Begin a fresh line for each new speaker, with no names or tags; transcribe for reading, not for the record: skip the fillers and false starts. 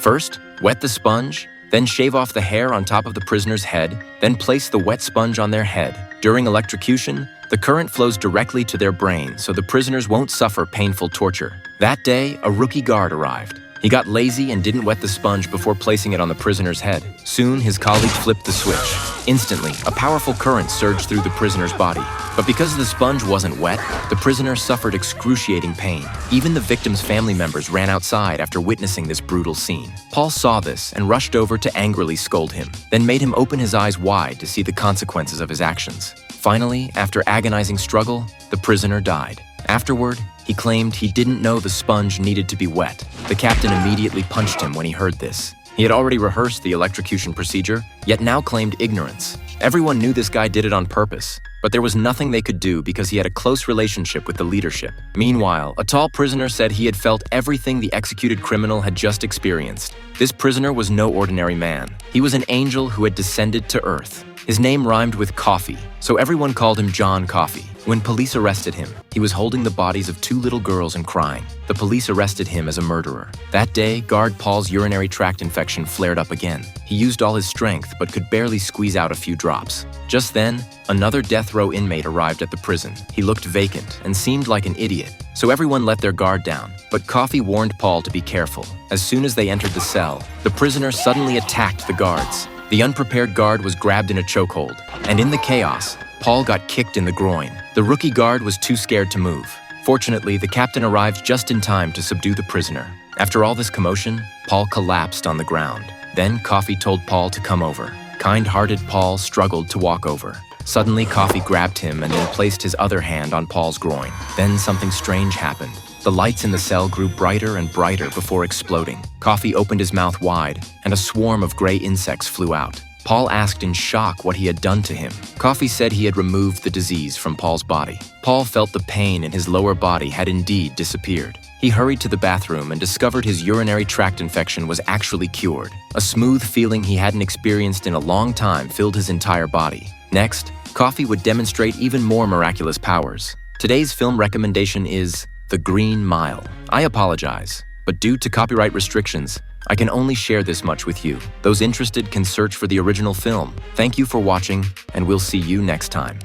First, wet the sponge, then shave off the hair on top of the prisoner's head, then place the wet sponge on their head. During electrocution, the current flows directly to their brain, so the prisoners won't suffer painful torture. That day, a rookie guard arrived. He got lazy and didn't wet the sponge before placing it on the prisoner's head. Soon, his colleague flipped the switch. Instantly, a powerful current surged through the prisoner's body. But because the sponge wasn't wet, the prisoner suffered excruciating pain. Even the victim's family members ran outside after witnessing this brutal scene. Paul saw this and rushed over to angrily scold him, then made him open his eyes wide to see the consequences of his actions. Finally, after agonizing struggle, the prisoner died. Afterward, he claimed he didn't know the sponge needed to be wet. The captain immediately punched him when he heard this. He had already rehearsed the electrocution procedure, yet now claimed ignorance. Everyone knew this guy did it on purpose, but there was nothing they could do because he had a close relationship with the leadership. Meanwhile, a tall prisoner said he had felt everything the executed criminal had just experienced. This prisoner was no ordinary man. He was an angel who had descended to earth. His name rhymed with coffee, so everyone called him John Coffee. When police arrested him, he was holding the bodies of 2 little girls and crying. The police arrested him as a murderer. That day, guard Paul's urinary tract infection flared up again. He used all his strength but could barely squeeze out a few drops. Just then, another death row inmate arrived at the prison. He looked vacant and seemed like an idiot, so everyone let their guard down. But Coffee warned Paul to be careful. As soon as they entered the cell, the prisoner suddenly attacked the guards. The unprepared guard was grabbed in a chokehold, and in the chaos, Paul got kicked in the groin. The rookie guard was too scared to move. Fortunately, the captain arrived just in time to subdue the prisoner. After all this commotion, Paul collapsed on the ground. Then Coffee told Paul to come over. Kind-hearted Paul struggled to walk over. Suddenly, Coffee grabbed him and then placed his other hand on Paul's groin. Then something strange happened. The lights in the cell grew brighter and brighter before exploding. Coffee opened his mouth wide, and a swarm of gray insects flew out. Paul asked in shock what he had done to him. Coffee said he had removed the disease from Paul's body. Paul felt the pain in his lower body had indeed disappeared. He hurried to the bathroom and discovered his urinary tract infection was actually cured. A smooth feeling he hadn't experienced in a long time filled his entire body. Next, Coffee would demonstrate even more miraculous powers. Today's film recommendation is The Green Mile. I apologize, but due to copyright restrictions, I can only share this much with you. Those interested can search for the original film. Thank you for watching, and we'll see you next time.